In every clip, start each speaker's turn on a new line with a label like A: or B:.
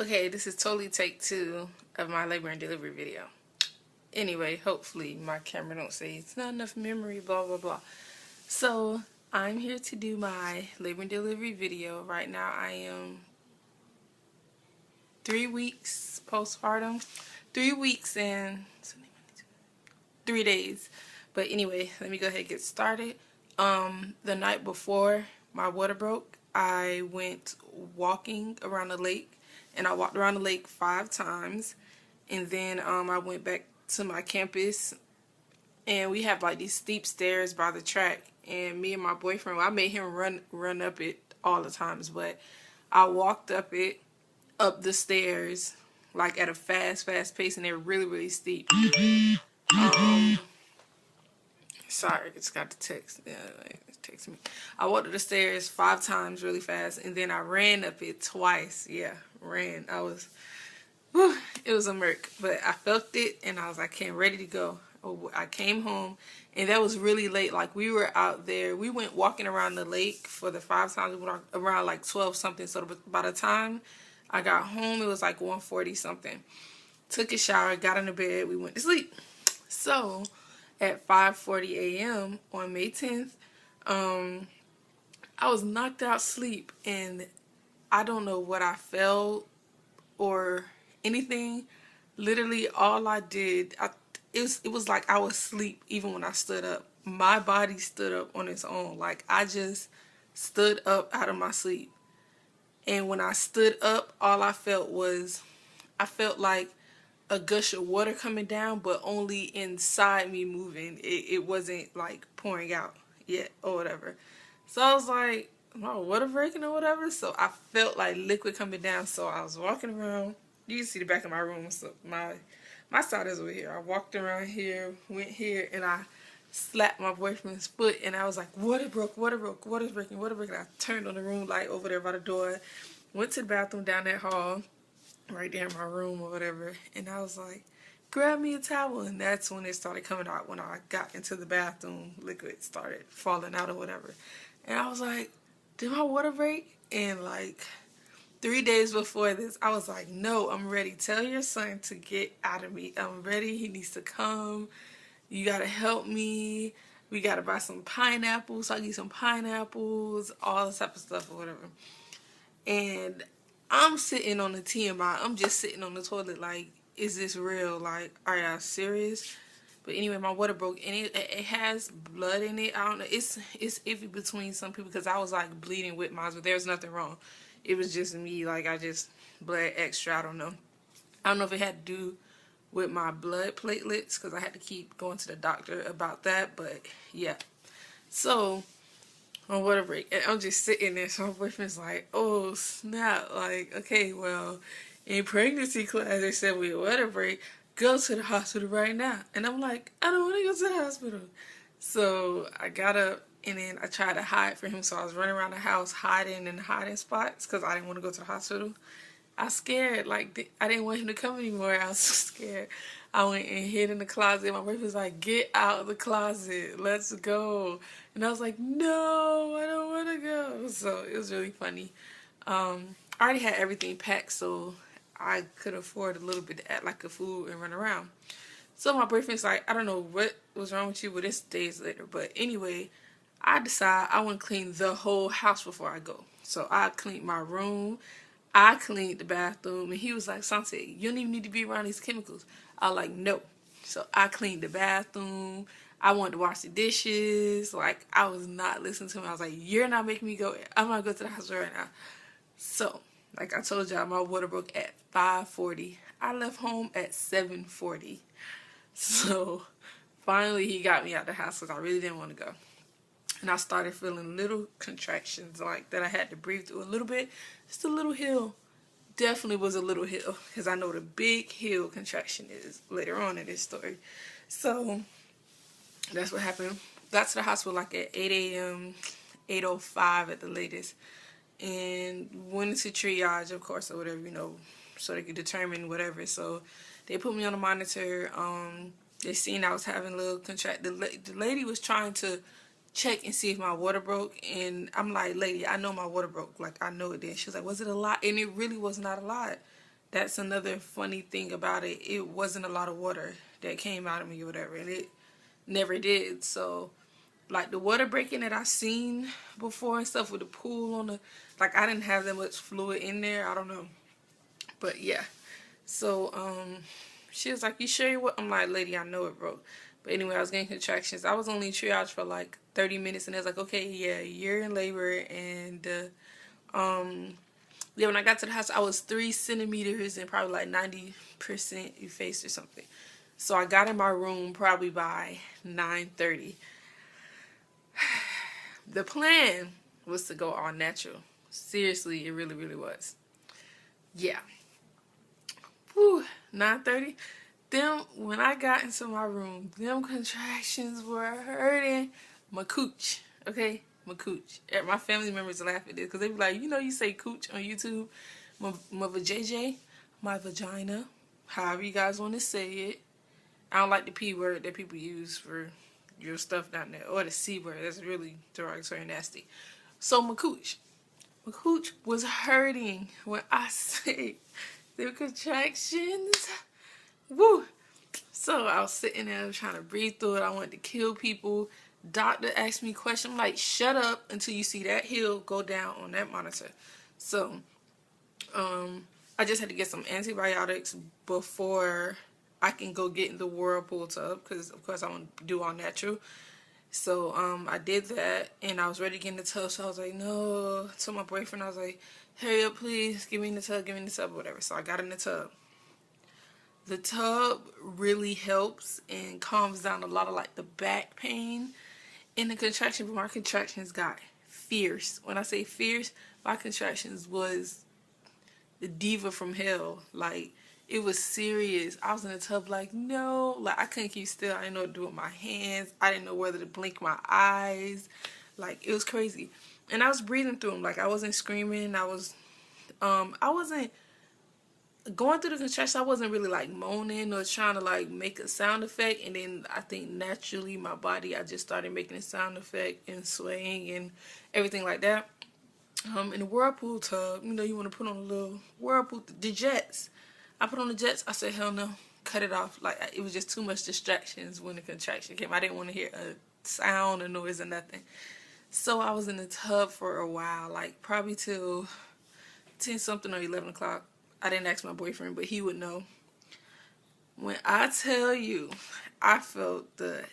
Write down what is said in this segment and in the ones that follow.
A: Okay, this is totally take 2 of my labor and delivery video. Anyway, hopefully my camera don't say it's not enough memory, blah, blah, blah. So, I'm here to do my labor and delivery video. Right now I am 3 weeks postpartum. 3 weeks and 3 days. But anyway, let me go ahead and get started. The night before my water broke, I went walking around the lake. And I walked around the lake 5 times. And then I went back to my campus. And we have like these steep stairs by the track. And me and my boyfriend, well, I made him run up it all the times. But I walked up the stairs like at a fast pace. And they're really, really steep. Sorry, I just got the text. Yeah, it texted me. I walked up the stairs 5 times really fast, and then I ran up it twice. Yeah, ran. It was a murk, but I felt it, and I was like, okay, ready to go. I came home, and that was really late. Like, we were out there. We went walking around the lake for the 5 times. We went around like 12 something. So by the time I got home, it was like 1:40 something. Took a shower, got into bed, we went to sleep. So at 5:40 a.m. on May 10th, I was knocked out sleep, and I don't know what I felt or anything. Literally all I did, it was like I was asleep even when I stood up. My body stood up on its own. Like, I just stood up out of my sleep. And when I stood up, all I felt like a gush of water coming down, but only inside me moving. It wasn't like pouring out yet or whatever. So I was like, my water breaking or whatever. So I felt like liquid coming down. So I was walking around. You can see the back of my room. So my side is over here. I walked around here, went here, and I slapped my boyfriend's foot, and I was like, water broke, water's breaking, water breaking. I turned on the room light over there by the door, went to the bathroom down that hall, right there in my room or whatever, and I was like, grab me a towel. And that's when it started coming out. When I got into the bathroom, liquid started falling out or whatever, and I was like, did my water break? And like 3 days before this, I was like, no, I'm ready. Tell your son to get out of me. I'm ready. He needs to come. You gotta help me. We gotta buy some pineapples. So I get some pineapples, all this type of stuff or whatever. And I'm sitting on the TMI. I'm just sitting on the toilet like, is this real? Like, are y'all serious? But anyway, my water broke, and it has blood in it. I don't know. It's iffy between some people because I was like bleeding with mine, but there's nothing wrong. It was just me. Like, I just bled extra. I don't know. I don't know if it had to do with my blood platelets because I had to keep going to the doctor about that. But yeah. So on water break, and I'm just sitting there. So my boyfriend's like, oh snap, like, okay, well, in pregnancy class they said we water break, go to the hospital right now. And I'm like, I don't want to go to the hospital. So I got up, and then I tried to hide from him. So I was running around the house hiding in the hiding spots because I didn't want to go to the hospital. I was scared. Like, I didn't want him to come anymore. I was so scared. I went and hid in the closet. My boyfriend was like, get out of the closet. Let's go. And I was like, no, I don't want to go. So it was really funny. I already had everything packed, so I could afford a little bit to act like a fool and run around. So my boyfriend's like, I don't know what was wrong with you, but it's days later. But anyway, I decided I want to clean the whole house before I go. So I cleaned my room. I cleaned the bathroom, and he was like, Sante, you don't even need to be around these chemicals. I was like, no. So I cleaned the bathroom. I wanted to wash the dishes. Like, I was not listening to him. I was like, you're not making me go. I'm going to go to the hospital right now. So, like I told y'all, my water broke at 5:40. I left home at 7:40. So, finally he got me out the house because I really didn't want to go. And I started feeling little contractions, like that I had to breathe through a little bit. Just a little hill. Definitely was a little hill, because I know the big hill contraction is later on in this story. So that's what happened. Got to the hospital like at 8 a.m., 8:05 at the latest, and went into triage, of course, or whatever, you know, so they could determine whatever. So they put me on a monitor. They seen I was having a little contract. The lady was trying to check and see if my water broke, and I'm like, lady, I know my water broke, like, I know it did. She was like, was it a lot? And it really was not a lot. that's another funny thing about it. It wasn't a lot of water that came out of me or whatever, and it never did. So like the water breaking that I seen before and stuff with the pool on the, like I didn't have that much fluid in there. I don't know. But yeah. So she was like, you sure you what? I'm like, lady, I know it broke. But anyway, I was getting contractions. I was only triaged for like 30 minutes, and they was like, okay, yeah, you're in labor. And yeah, when I got to the house, I was 3 centimeters and probably like 90% effaced or something. So I got in my room probably by 9:30. The plan was to go all natural. Seriously, it really, really was. Yeah. Whew, 9:30. Them, when I got into my room, them contractions were hurting my cooch. Okay? My cooch. My family members laugh at this because they be like, you know, you say cooch on YouTube. My vajayjay, my vagina, however you guys want to say it. I don't like the P word that people use for your stuff down there, or the C word. That's really derogatory and nasty. So my cooch was hurting when I say the contractions. Woo! So I was sitting there trying to breathe through it. I wanted to kill people. Doctor asked me questions. I'm like, shut up until you see that heel go down on that monitor. So I just had to get some antibiotics before I can go get in the whirlpool tub, because of course I want to do all natural. So I did that, and I was ready to get in the tub. So I was like, no. To my boyfriend, I was like, hurry up, please, give me in the tub, whatever. So I got in the tub. The tub really helps and calms down a lot of like the back pain and the contraction. But my contractions got fierce. When I say fierce, my contractions was the diva from hell. Like, it was serious. I was in the tub like, no. Like, I couldn't keep still. I didn't know what to do with my hands. I didn't know whether to blink my eyes. Like, it was crazy. And I was breathing through them. Like, I wasn't screaming. I wasn't going through the contraction. I wasn't really like moaning or trying to like make a sound effect. And then I think naturally my body, I just started making a sound effect and swaying and everything like that. In the whirlpool tub, you know, you want to put on a little whirlpool, the jets. I put on the jets. I said, hell no, cut it off. Like, it was just too much distractions when the contraction came. I didn't want to hear a sound or noise or nothing. So I was in the tub for a while, like probably till 10 something or 11 o'clock. I didn't ask my boyfriend, but he would know. When I tell you, I felt the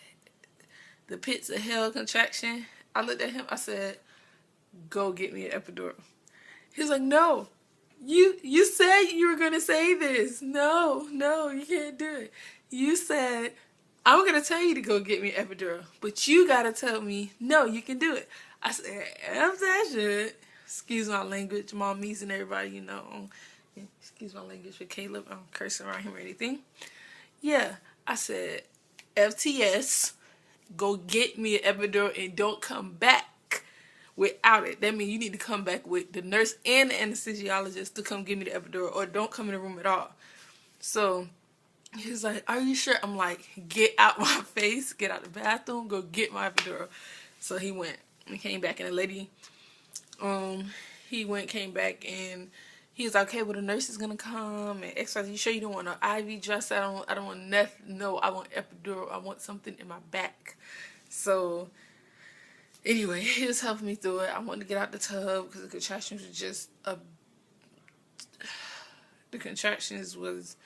A: pits of hell contraction. I looked at him. I said, go get me an epidural. He's like, no, you said you were going to say this. No, you can't do it. You said, I'm going to tell you to go get me an epidural, but you got to tell me, no, you can do it. I said, I'm that shit. Excuse my language, mommies and everybody, you know. Excuse my language for Caleb. I'm cursing around him or anything. Yeah, I said, FTS, go get me an epidural and don't come back without it. That means you need to come back with the nurse and the anesthesiologist to come give me the epidural, or don't come in the room at all. So he's like, are you sure? I'm like, get out my face, get out the bathroom, go get my epidural. So he went and came back, and the lady, came back, and he was like, okay, well, the nurse is gonna come and exercise. You sure you don't want an IV dress? I don't want nothing. No, I want epidural. I want something in my back. So anyway, he was helping me through it. I wanted to get out the tub because the contractions were just the contractions was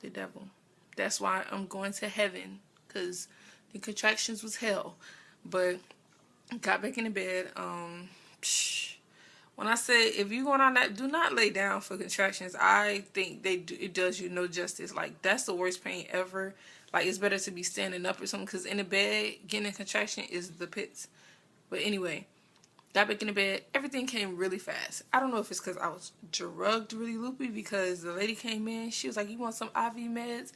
A: the devil. That's why I'm going to heaven, because the contractions was hell. But got back in the bed. When I say, if you're going on that, do not lay down for contractions. I think it does you no justice. Like, that's the worst pain ever. Like, it's better to be standing up or something, because in the bed, getting a contraction is the pits. But anyway, got back in the bed. Everything came really fast. I don't know if it's because I was drugged really loopy, because the lady came in. She was like, you want some IV meds?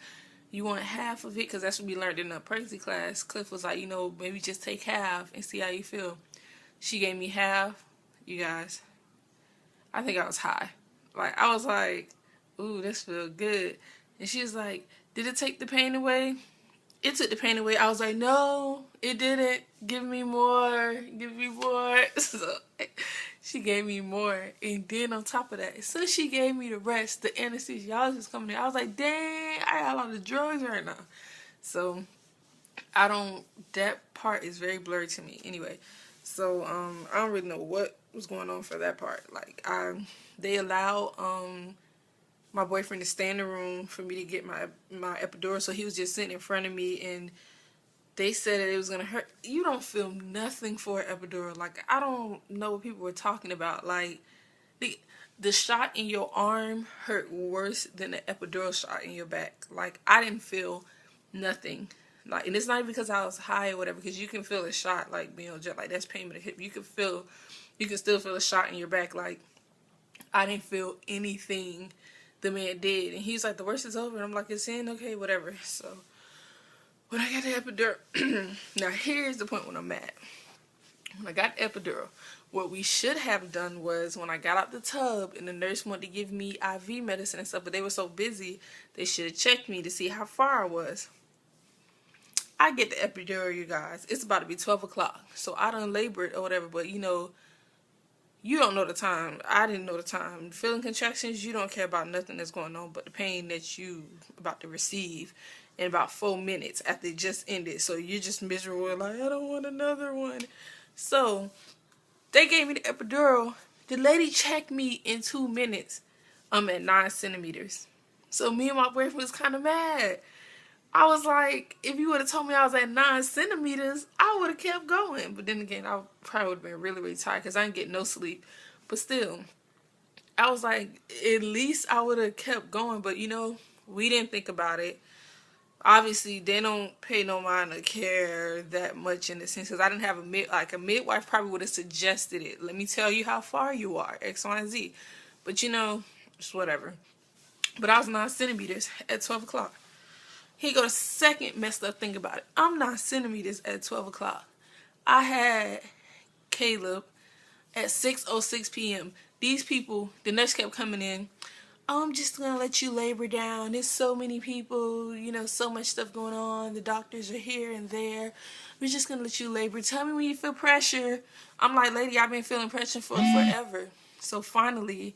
A: You want half of it? Because that's what we learned in the pregnancy class. Cliff was like, you know, maybe just take half and see how you feel. She gave me half. You guys, I think I was high. Like, I was like, ooh, this feels good. And she was like, did it take the pain away? it took the pain away. I was like, no, it didn't. Give me more. Give me more. So she gave me more. And then on top of that, as soon as she gave me the rest, the anesthesiologist was coming in. I was like, dang, I got a lot of drugs right now. So that part is very blurry to me. Anyway, so I don't really know what was going on for that part. Like, they allowed my boyfriend to stay in the room for me to get my epidural, so he was just sitting in front of me, and they said that it was gonna hurt. You don't feel nothing for an epidural. Like, I don't know what people were talking about. Like, the shot in your arm hurt worse than the epidural shot in your back. Like, I didn't feel nothing. Like, and it's not even because I was high or whatever, because you can feel a shot, like, being on jet, like, that's pain in the hip. You can still feel a shot in your back. Like, I didn't feel anything the man did. And he's like, the worst is over. And I'm like, it's in? Okay, whatever. So when I got the epidural, now here's the point when I'm mad. When I got the epidural, what we should have done was, when I got out the tub and the nurse wanted to give me IV medicine and stuff, but they were so busy, they should have checked me to see how far I was. I get the epidural, you guys. It's about to be 12 o'clock. So I done labored or whatever, but you know, you don't know the time. I didn't know the time. Feeling contractions, you don't care about nothing that's going on but the pain that you about to receive in about 4 minutes after it just ended. So you're just miserable, like, I don't want another one. So they gave me the epidural. The lady checked me in 2 minutes. I'm at 9 centimeters. So me and my boyfriend was kind of mad. I was like, if you would have told me I was at 9 centimeters, I would have kept going. But then again, I probably would have been really, really tired because I didn't get no sleep. But still, I was like, at least I would have kept going. But, you know, we didn't think about it. Obviously, they don't pay no mind or care that much in the sense, because I didn't have a midwife probably would have suggested it. Let me tell you how far you are, X, Y, and Z. But, you know, just whatever. But I was 9 centimeters at 12 o'clock. Here go the second messed up thing about it. I'm 9 centimeters at 12 o'clock. I had Caleb at 6:06 p.m. These people, the nurse kept coming in. Oh, I'm just going to let you labor down. There's so many people, you know, so much stuff going on. The doctors are here and there. We're just going to let you labor. Tell me when you feel pressure. I'm like, lady, I've been feeling pressure for forever. So finally,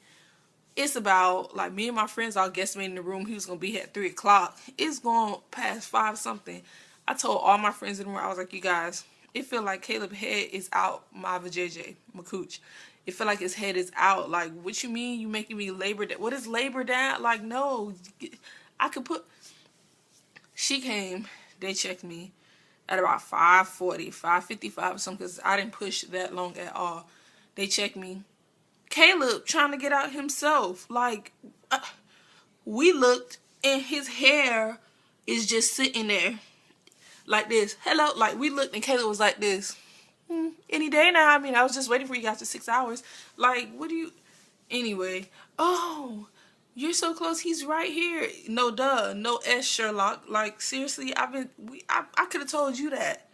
A: it's about, like, me and my friends all guesstimating in the room. He was going to be here at 3 o'clock. It's going past 5 something. I told all my friends in the room, I was like, you guys, it feel like Caleb's head is out my vajayjay, my cooch. It feel like his head is out. Like, what you mean you making me labor down? What is labor down? Like, no. I could put... She came. They checked me at about 5:40, 5:55 or something, because I didn't push that long at all. They checked me. Caleb trying to get out himself. Like, we looked and his hair is just sitting there like this. Hello. Like, we looked and Caleb was like this. Any day now. I mean, I was just waiting for you guys for 6 hours. Like, what do you... Anyway. Oh, you're so close. He's right here. No, duh. No S, Sherlock. Like, seriously, I could have told you that.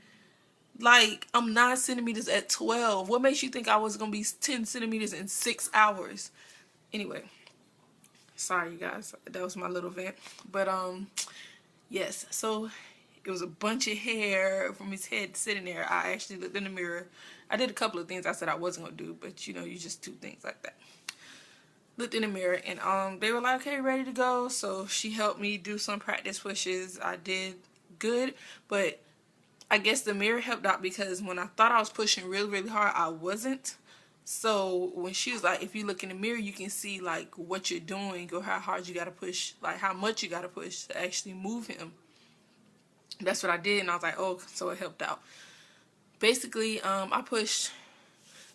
A: Like, I'm 9 centimeters at 12. What makes you think I was going to be 10 centimeters in 6 hours? Anyway. Sorry, you guys. That was my little vent. But, yes. So, it was a bunch of hair from his head sitting there. I actually looked in the mirror. I did a couple of things I said I wasn't going to do. But, you know, you just do things like that. Looked in the mirror. And, they were like, okay, ready to go. So, she helped me do some practice pushes. I did good. But I guess the mirror helped out because when I thought I was pushing really, really hard, I wasn't. So when she was like, if you look in the mirror, you can see like what you're doing or how hard you got to push, like how much you got to push to actually move him. That's what I did. And I was like, oh, so it helped out. Basically, I pushed,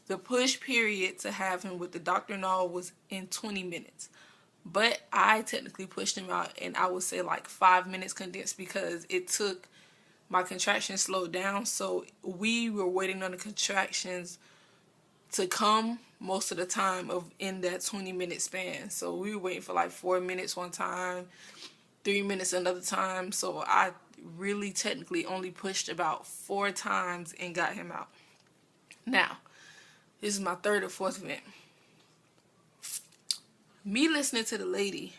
A: the push period to have him with the doctor and all was in 20 minutes. But I technically pushed him out, and I would say like 5 minutes condensed because it took... my contractions slowed down, so we were waiting on the contractions to come most of the time in that 20-minute span. So we were waiting for like 4 minutes one time, 3 minutes another time. So I really technically only pushed about 4 times and got him out. Now, this is my 3rd or 4th event. Me listening to the lady,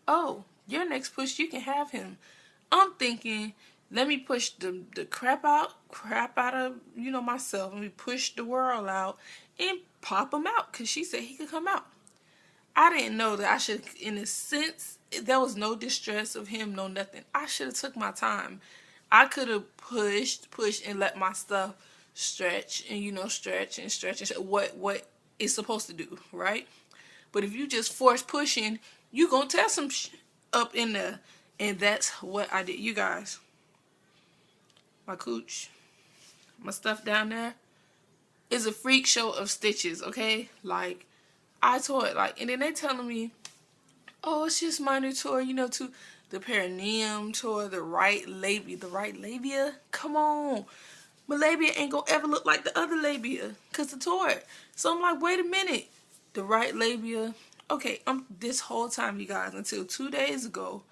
A: oh, your next push, you can have him. I'm thinking... let me push the crap out of, myself. Let me push the world out and pop him out, because she said he could come out. I didn't know that I should, in a sense, there was no distress of him, no nothing. I should have took my time. I could have pushed, and let my stuff stretch and, stretch and stretch and what it's supposed to do, right? But if you just force pushing, you gonna tear some up in there. And that's what I did. You guys, my cooch, my stuff down there is a freak show of stitches, okay? Like, I tore it, like, and then they telling me, oh, it's just minor tore, to the perineum tore, the right labia. Come on, my labia ain't gonna ever look like the other labia, cause it tore it. So I'm like, wait a minute, the right labia. Okay, this whole time, you guys, until 2 days ago,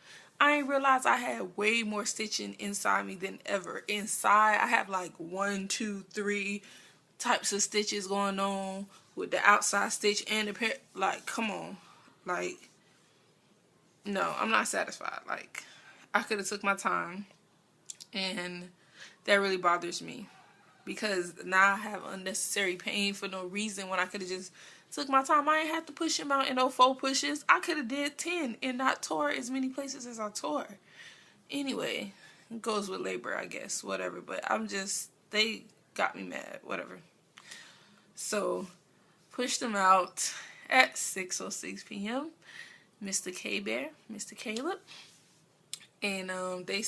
A: I ain't realized I had way more stitching inside me than ever. Inside, I have like 1, 2, 3 types of stitches going on with the outside stitch and the like, come on. Like, no, I'm not satisfied. Like, I could have took my time, and that really bothers me, because now I have unnecessary pain for no reason when I could have just took my time. I ain't have to push him out in no 4 pushes. I could have did 10 and not tore as many places as I tore. Anyway, it goes with labor, I guess, whatever. But they got me mad, whatever. So, pushed him out at 6:06 p.m. Mr. K-Bear, Mr. Caleb. And they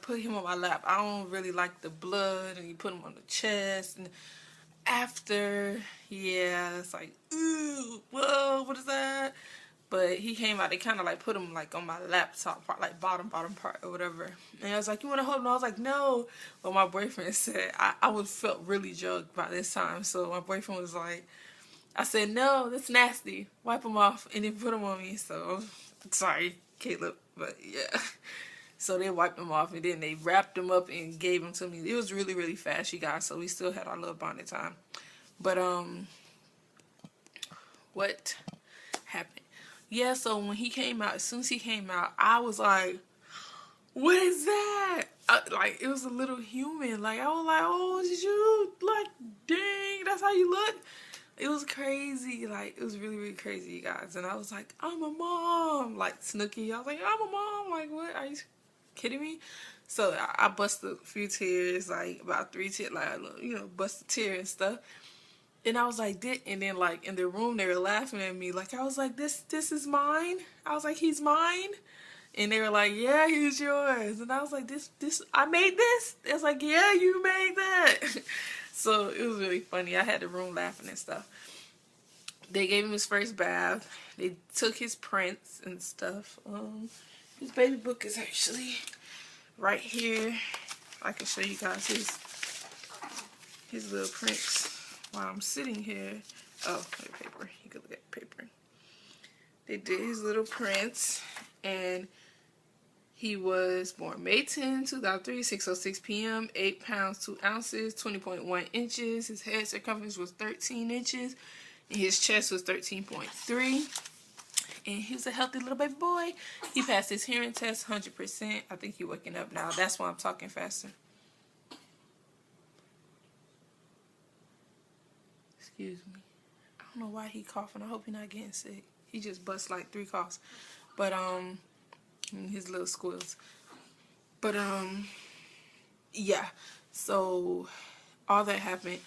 A: put him on my lap. I don't really like the blood, and you put him on the chest, and after, yeah, it's like, ooh, whoa, what is that? But he came out, they kind of like put him like on my laptop part, like bottom part or whatever. And I was like, you want to hold him? I was like, no. But my boyfriend said, I felt really drugged by this time. So my boyfriend was like, I said, no, that's nasty. Wipe him off and then put him on me. So, sorry, Caleb, but yeah. So they wiped him off, and then they wrapped him up and gave him to me. It was really, really fast, you guys, so we still had our little bonding time. But, what happened? Yeah, so when he came out, as soon as he came out, I was like, what is that? Like, it was a little human. Like, I was like, oh, did you, like, dang, that's how you look? It was crazy. Like, it was really, really crazy, you guys. And I was like, I'm a mom. Like, Snooki, I was like, I'm a mom. Like, what? Are you kidding me? So I busted a few tears, like about 3 tears, like, bust a tear and stuff. And I was like, and then like in the room they were laughing at me. Like, I was like, this is mine. I was like, he's mine. And they were like, yeah, he's yours. And I was like, this I made this. It's like, yeah, you made that. So it was really funny. I had the room laughing and stuff. They gave him his first bath. They took his prints and stuff. His baby book is actually right here. I can show you guys his little prints while I'm sitting here. Oh, paper. You can look at the paper. They did his little prints, and he was born May 10, 2003, 6:06 p.m., 8 pounds, 2 ounces, 20.1 inches. His head circumference was 13 inches, and his chest was 13.3. And he was a healthy little baby boy. He passed his hearing test 100%. I think he's waking up now. That's why I'm talking faster. Excuse me. I don't know why he coughing. I hope he's not getting sick. He just bust like 3 coughs. But, his little squeals. But, yeah. So, all that happened.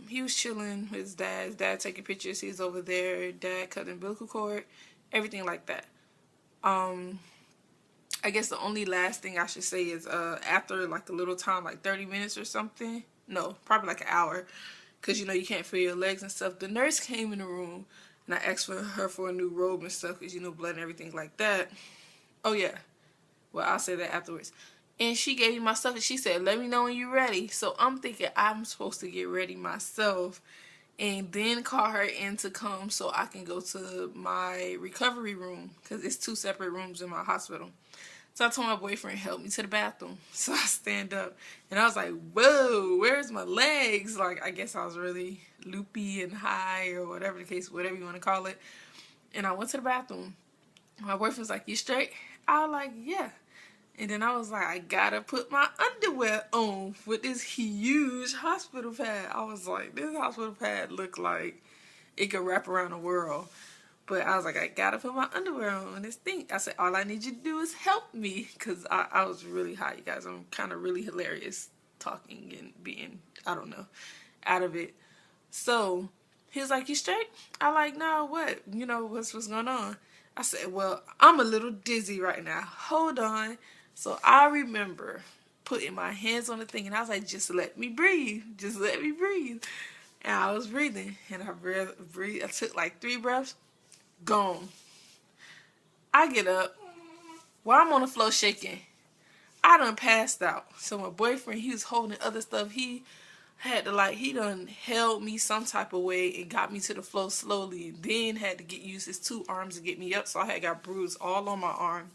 A: He was chilling with his dad. His dad taking pictures. He's over there. Dad cut the umbilical cord. Everything like that. I guess the only last thing I should say is, after like a little time, like 30 minutes or something. No, probably like an hour. Because, you can't feel your legs and stuff. The nurse came in the room, and I asked her for a new robe and stuff. Because, blood and everything like that. Oh, yeah. Well, I'll say that afterwards. And she gave me my stuff, and she said, let me know when you're ready. So I'm thinking I'm supposed to get ready myself and then call her in to come so I can go to my recovery room, because it's 2 separate rooms in my hospital. So I told my boyfriend, help me to the bathroom. So I stand up, and I was like, whoa, where's my legs? Like, I guess I was really loopy and high, or whatever the case, whatever you want to call it. And I went to the bathroom. My boyfriend was like, you straight? I was like, yeah. And then I was like, I gotta put my underwear on with this huge hospital pad. I was like, this hospital pad looked like it could wrap around the world. But I was like, I gotta put my underwear on this thing. I said, all I need you to do is help me. Because I was really hot, you guys. I'm kind of really hilarious talking and being, I don't know, out of it. So he was like, you straight? I like, no, what? You know, what's going on? I said, well, I'm a little dizzy right now. Hold on. So I remember putting my hands on the thing, and I was like, just let me breathe. Just let me breathe. And I was breathing, and I breathed. I took like 3 breaths. Gone. I get up. While I'm on the floor shaking, I done passed out. So my boyfriend, he was holding other stuff. He had to he done held me some type of way and got me to the floor slowly. And then had to use his 2 arms to get me up. So I had got bruised all on my arm.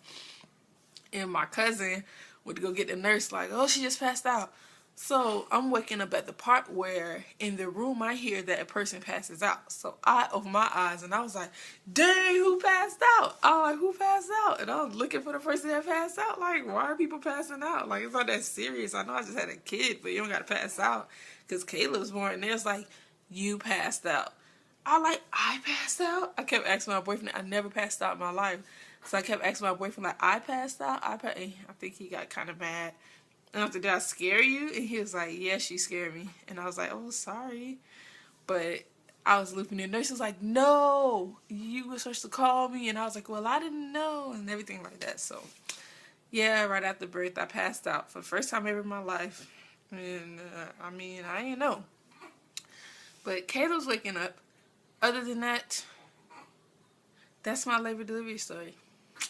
A: And my cousin went to go get the nurse, like, oh, she just passed out. So I'm waking up at the part where in the room I hear that a person passes out. So I opened my eyes and I was like, dang, who passed out? I was like, who passed out? And I was looking for the person that passed out. Like, why are people passing out? Like, it's not that serious. I know I just had a kid, but you don't got to pass out. Because Caleb's born and there's like, you passed out. I passed out? I kept asking my boyfriend. I never passed out in my life. So I kept asking my boyfriend, like, I passed out? I think he got kind of mad. And after, did I scare you? And he was like, yes, you scared me. And I was like, oh, sorry. But I was looping in. The nurse was like, no, you were supposed to call me. And I was like, well, I didn't know. And everything like that. So, yeah, right after birth, I passed out for the first time ever in my life. And, I mean, I didn't know. But Caleb's waking up. Other than that, that's my labor delivery story.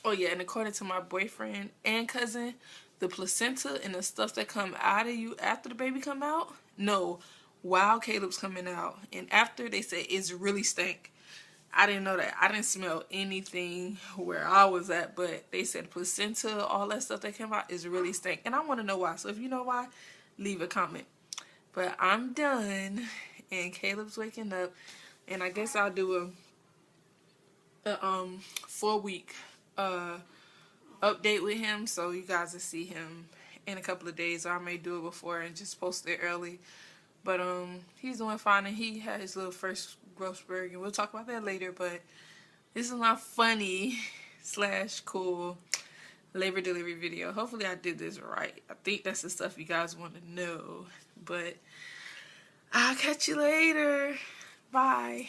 A: Oh, yeah, and according to my boyfriend and cousin, the placenta and the stuff that come out of you after the baby come out, no, while Caleb's coming out. And after, they said it's really stank. I didn't know that. I didn't smell anything where I was at, but they said placenta, all that stuff that came out is really stank. And I want to know why. So if you know why, leave a comment. But I'm done, and Caleb's waking up, and I guess I'll do a 4-week update with him, so you guys will see him in a couple of days, or I may do it before and just post it early. But he's doing fine, and he had his little first growth spurt, and we'll talk about that later. But this is my funny / cool labor delivery video. Hopefully I did this right. I think that's the stuff you guys want to know. But I'll catch you later. Bye.